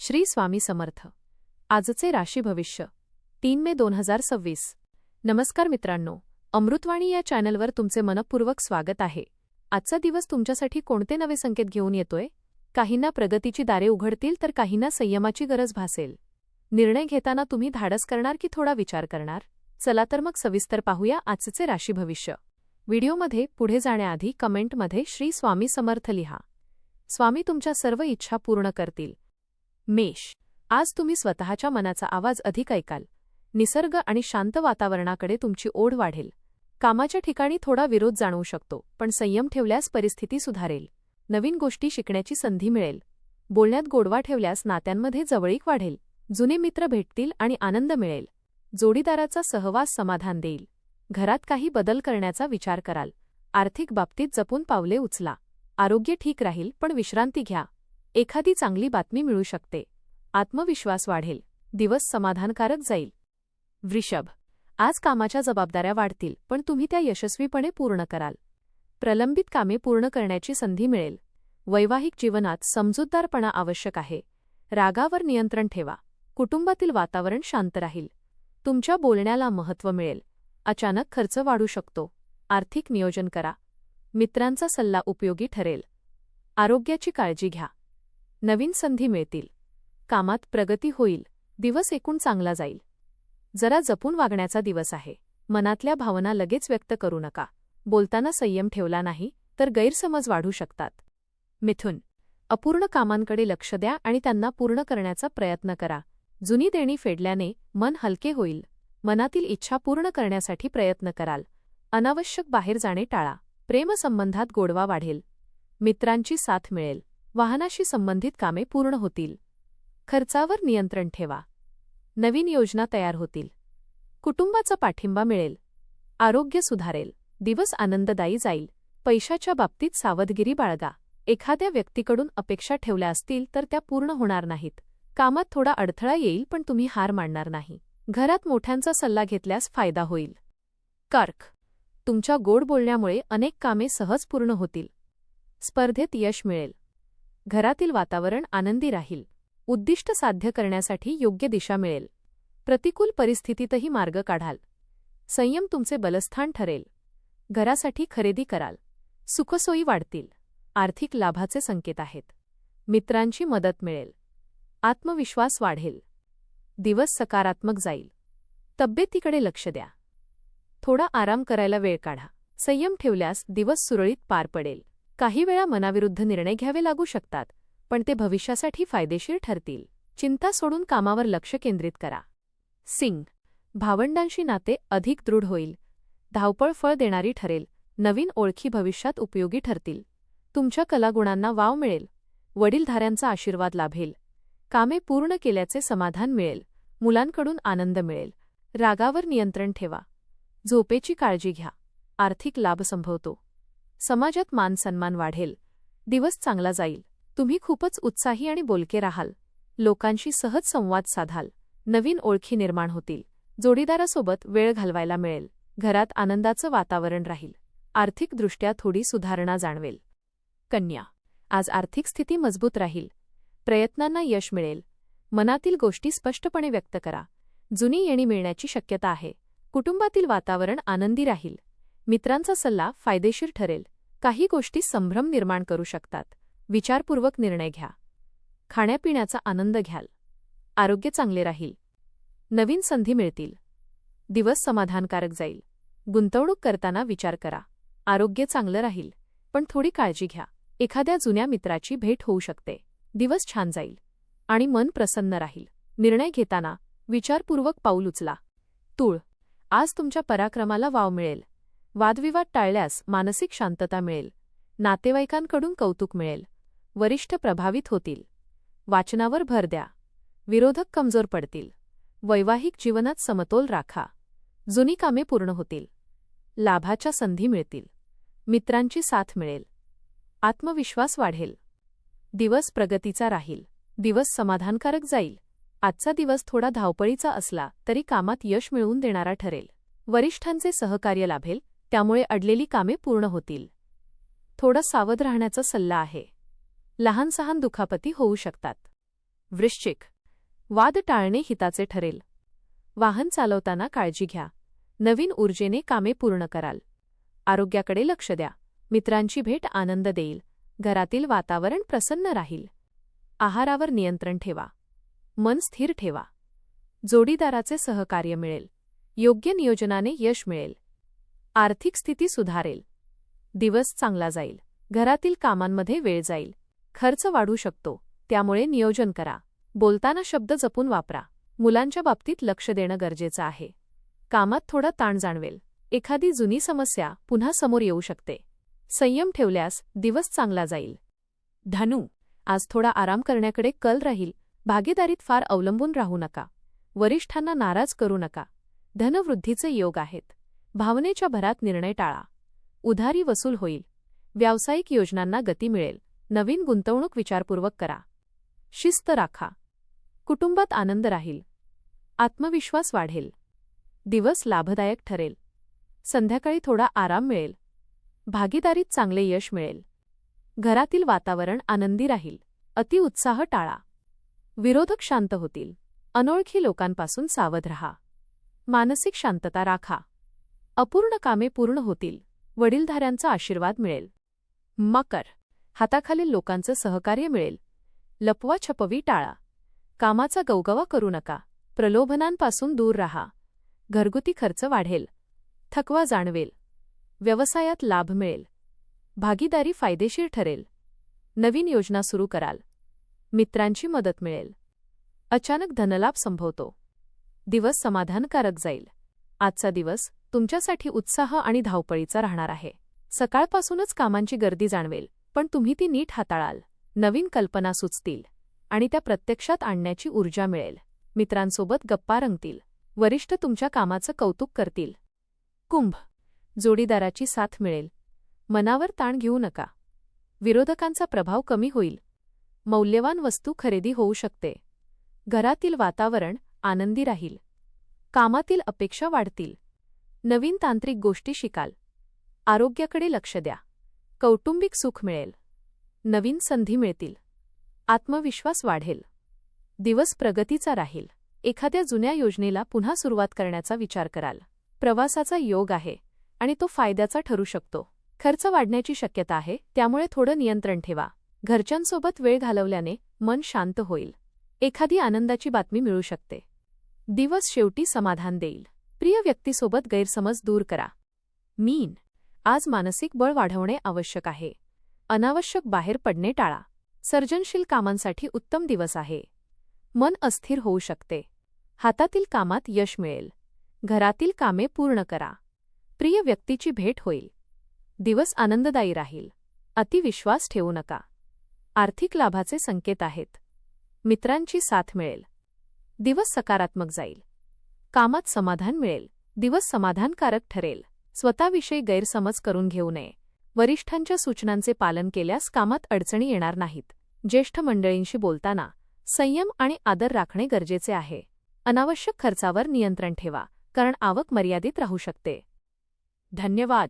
श्री स्वामी समर्थ. आजचे राशी भविष्य 3 मे 2026. नमस्कार मित्रांनो, अमृतवाणी या चॅनलवर तुमचे मनपूर्वक स्वागत आहे. आजचा दिवस तुमच्यासाठी कोणते नवे संकेत घेऊन येतोय? काहींना प्रगतीची दारे उघडतील तर काहींना संयमाची गरज भासेल. निर्णय घेताना तुम्ही धाडस करणार की थोडा विचार करणार? चला तर मग सविस्तर पाहूया आजचे राशी भविष्य. व्हिडिओमध्ये पुढे जाण्याआधी कमेंटमध्ये श्री स्वामी समर्थ लिहा. स्वामी तुमच्या सर्व इच्छा पूर्ण करतील. मेष, आज तुम्ही स्वतःच्या मनाचा आवाज अधिक ऐकाल. निसर्ग आणि शांत वातावरणाकडे तुमची ओढ वाढेल. कामाच्या ठिकाणी थोडा विरोध जाणवू शकतो, पण संयम ठेवल्यास परिस्थिती सुधारेल. नवीन गोष्टी शिकण्याची संधी मिळेल. बोलण्यात गोडवा ठेवल्यास नात्यांमध्ये जवळीक वाढेल. जुने मित्र भेटतील आणि आनंद मिळेल. जोडीदाराचा सहवास समाधान देईल. घरात काही बदल करण्याचा विचार कराल. आर्थिक बाबतीत जपून पावले उचला. आरोग्य ठीक राहील, पण विश्रांती घ्या. एखादी चांगली बातमी मिळू शकते. आत्मविश्वास वाढेल. दिवस समाधानकारक जाईल. वृषभ, आज कामाच्या जबाबदाऱ्या वाढतील, पण तुम्ही त्या यशस्वीपणे पूर्ण कराल. प्रलंबित कामे पूर्ण करण्याची संधी मिळेल. वैवाहिक जीवनात समजूतदारपणा आवश्यक आहे. रागावर नियंत्रण ठेवा. कुटुंबातील वातावरण शांत राहील. तुमच्या बोलण्याला महत्त्व मिळेल. अचानक खर्च वाढू शकतो. आर्थिक नियोजन करा. मित्रांचा सल्ला उपयोगी ठरेल. आरोग्याची काळजी घ्या. नवीन संधी मिळतील. कामात प्रगती होईल. दिवस एकूण चांगला जाईल. जरा जपून वागण्याचा दिवस आहे. मनातल्या भावना लगेच व्यक्त करू नका. बोलताना संयम ठेवला नाही तर गैरसमज वाढू शकतात. मिथुन, अपूर्ण कामांकडे लक्ष द्या आणि त्यांना पूर्ण करण्याचा प्रयत्न करा. जुनी देणी फेडल्याने मन हलके होईल. मनातील इच्छा पूर्ण करण्यासाठी प्रयत्न कराल. अनावश्यक बाहेर जाणे टाळा. प्रेमसंबंधात गोडवा वाढेल. मित्रांची साथ मिळेल. वाहनाशी संबंधित कामे पूर्ण होतील. खर्चावर नियंत्रण ठेवा. नवीन योजना तयार होतील. कुटुंबाचा पाठिंबा मिळेल. आरोग्य सुधारेल. दिवस आनंददायी जाईल. पैशाच्या बाबतीत सावधगिरी बाळगा. एखाद्या व्यक्तीकडून अपेक्षा ठेवल्या असतील तर त्या पूर्ण होणार नाहीत. कामात थोडा अडथळा येईल, पण तुम्ही हार मानणार नाही. घरात मोठ्यांचा सल्ला घेतल्यास फायदा होईल. कर्क, तुमच्या गोड बोलण्यामुळे अनेक कामे सहज पूर्ण होतील. स्पर्धेत यश मिळेल. घरातील वातावरण आनंदी राहील. उद्दिष्ट साध्य करण्यासाठी योग्य दिशा मिळेल. प्रतिकूल परिस्थितीतही मार्ग काढाल. संयम तुमचे बलस्थान ठरेल. घरासाठी खरेदी कराल. सुखसोयी वाढतील. आर्थिक लाभाचे संकेत आहेत. मित्रांची मदत मिळेल. आत्मविश्वास वाढेल. दिवस सकारात्मक जाईल. तब्येतीकडे लक्ष द्या. थोडा आराम करायला वेळ काढा. संयम ठेवल्यास दिवस सुरळीत पार पडेल. काही वेळा मनाविरुद्ध निर्णय घ्यावे लागू शकतात, पण ते भविष्यासाठी फायदेशीर ठरतील. चिंता सोडून कामावर लक्ष केंद्रित करा. सिंह, भावंडांशी नाते अधिक दृढ होईल. धावपळ फळ देणारी ठरेल. नवीन ओळखी भविष्यात उपयोगी ठरतील. तुमच्या कलागुणांना वाव मिळेल. वडीलधाऱ्यांचा आशीर्वाद लाभेल. कामे पूर्ण केल्याचे समाधान मिळेल. मुलांकडून आनंद मिळेल. रागावर नियंत्रण ठेवा. झोपेची काळजी घ्या. आर्थिक लाभ संभवतो. समाजात मान-सन्मान वाढेल. दिवस चांगला जाईल. तुम्ही खूपच उत्साही आणि बोलके राहाल. लोकांशी सहज संवाद साधाल. नवीन ओळखी निर्माण होतील. जोडीदारासोबत वेळ घालवायला मिळेल. घरात आनंदाचं वातावरण राहील. आर्थिकदृष्ट्या थोडी सुधारणा जाणवेल. कन्या, आज आर्थिक स्थिती मजबूत राहील. प्रयत्नांना यश मिळेल. मनातील गोष्टी स्पष्टपणे व्यक्त करा. जुनी येणी मिळण्याची शक्यता आहे. कुटुंबातील वातावरण आनंदी राहील. मित्रांचा सल्ला फायदेशीर ठरेल. काही गोष्टी संभ्रम निर्माण करू शकतात. विचारपूर्वक निर्णय घ्या. खाण्यापिण्याचा आनंद घ्याल. आरोग्य चांगले राहील. नवीन संधी मिळतील. दिवस समाधानकारक जाईल. गुंतवणूक करताना विचार करा. आरोग्य चांगलं राहील, पण थोडी काळजी घ्या. एखाद्या जुन्या मित्राची भेट होऊ शकते. दिवस छान जाईल आणि मन प्रसन्न राहील. निर्णय घेताना विचारपूर्वक पाऊल उचला. तूळ, आज तुमच्या पराक्रमाला वाव मिळेल. वादविवाद टाळल्यास मानसिक शांतता मिळेल. नातेवाईकांकडून कौतुक मिळेल. वरिष्ठ प्रभावित होतील. वाचनावर भर द्या. विरोधक कमजोर पडतील. वैवाहिक जीवनात समतोल राखा. जुनी कामे पूर्ण होतील. लाभाच्या संधी मिळतील. मित्रांची साथ मिळेल. आत्मविश्वास वाढेल. दिवस प्रगतीचा राहील. दिवस समाधानकारक जाईल. आजचा दिवस थोडा धावपळीचा असला तरी कामात यश मिळवून देणारा ठरेल. वरिष्ठांचे सहकार्य लाभेल, त्यामुळे अडलेली कामे पूर्ण होतील. थोडा सावध राहण्याचा सल्ला आहे. लहान-सहान दुखापती होऊ शकतात. वृश्चिक. वाद टाळणे हिताचे ठरेल. वाहन चालवताना काळजी घ्या. नवीन ऊर्जेने कामे पूर्ण कराल. आरोग्याकडे लक्ष द्या. मित्रांची भेट आनंद देईल. घरातील वातावरण प्रसन्न राहील. आहारावर नियंत्रण ठेवा. मन स्थिर ठेवा. जोडीदाराचे सहकार्य मिळेल. योग्य नियोजनाने यश मिळेल. आर्थिक स्थिती सुधारेल. दिवस चांगला जाईल. घरातील कामांमध्ये वेळ जाईल. खर्च वाढू शकतो, त्यामुळे नियोजन करा. बोलताना शब्द जपून वापरा. मुलांच्या बाबतीत लक्ष देणं गरजेचं आहे. कामात थोडा ताण जाणवेल. एखादी जुनी समस्या पुन्हा समोर येऊ शकते. संयम ठेवल्यास दिवस चांगला जाईल. धनु. आज थोडा आराम करण्याकडे कल राहील. भागीदारीत फार अवलंबून राहू नका. वरिष्ठांना नाराज करू नका. धनवृद्धीचे योग आहेत. भावनेच्या भरात निर्णय टाळा. उधारी वसूल होईल. व्यावसायिक योजनांना गती मिळेल. नवीन गुंतवणूक विचारपूर्वक करा. शिस्त राखा. कुटुंबात आनंद राहील. आत्मविश्वास वाढेल. दिवस लाभदायक ठरेल. संध्याकाळी थोडा आराम मिळेल. भागीदारीत चांगले यश मिळेल. घरातील वातावरण आनंदी राहील. अतिउत्साह टाळा. विरोधक शांत होतील. अनोळखी लोकांपासून सावध रहा. मानसिक शांतता राखा. अपूर्ण कामे पूर्ण होतील. वडीलधाऱ्यांचा आशीर्वाद मिळेल. मकर. हाताखालील लोकांचं सहकार्य मिळेल. लपवाछपवी टाळा. कामाचा गवगवा करू नका. प्रलोभनांपासून दूर राहा. घरगुती खर्च वाढेल. थकवा जाणवेल. व्यवसायात लाभ मिळेल. भागीदारी फायदेशीर ठरेल. नवीन योजना सुरू कराल. मित्रांची मदत मिळेल. अचानक धनलाभ संभवतो. दिवस समाधानकारक जाईल. आजचा दिवस तुमच्यासाठी उत्साह आणि धावपळीचा राहणार आहे. सकाळपासूनच कामांची गर्दी जाणवेल, पण तुम्ही ती नीट हाताळाल. नवीन कल्पना सुचतील आणि त्या प्रत्यक्षात आणण्याची ऊर्जा मिळेल. मित्रांसोबत गप्पा रंगतील. वरिष्ठ तुमच्या कामाचं कौतुक करतील. कुंभ. जोडीदाराची साथ मिळेल. मनावर ताण घेऊ नका. विरोधकांचा प्रभाव कमी होईल. मौल्यवान वस्तू खरेदी होऊ शकते. घरातील वातावरण आनंदी राहील. कामातील अपेक्षा वाढतील. नवीन तांत्रिक गोष्टी शिकाल. आरोग्याकडे लक्ष द्या. कौटुंबिक सुख मिळेल. नवीन संधी मिळतील. आत्मविश्वास वाढेल. दिवस प्रगतीचा राहील. एखाद्या जुन्या योजनेला पुन्हा सुरुवात करण्याचा विचार कराल. प्रवासाचा योग आहे आणि तो फायद्याचा ठरू शकतो. खर्च वाढण्याची शक्यता आहे, त्यामुळे थोडं नियंत्रण ठेवा. घरच्यांसोबत वेळ घालवल्याने मन शांत होईल. एखादी आनंदाची बातमी मिळू शकते. दिवस शेवटी समाधान देईल. प्रिय व्यक्तीसोबत गैरसमज दूर करा. मीन. आज मानसिक बळ वाढवणे आवश्यक आहे. अनावश्यक बाहेर पडणे टाळा. सर्जनशील कामांसाठी उत्तम दिवस आहे. मन अस्थिर होऊ शकते. हातातील कामात यश मिळेल. घरातील कामे पूर्ण करा. प्रिय व्यक्तीची भेट होईल. दिवस आनंददायी राहील. अतिविश्वास ठेवू नका. आर्थिक लाभाचे संकेत आहेत. मित्रांची साथ मिळेल. दिवस सकारात्मक जाईल. कामात समाधान मिळेल. दिवस समाधानकारक ठरेल. स्वतःविषयी गैरसमज करून घेऊ नये. वरिष्ठांच्या सूचनांचे पालन केल्यास कामात अडचणी येणार नाहीत. ज्येष्ठ मंडळींशी बोलताना संयम आणि आदर राखणे गरजेचे आहे. अनावश्यक खर्चावर नियंत्रण ठेवा, कारण आवक मर्यादित राहू शकते. धन्यवाद.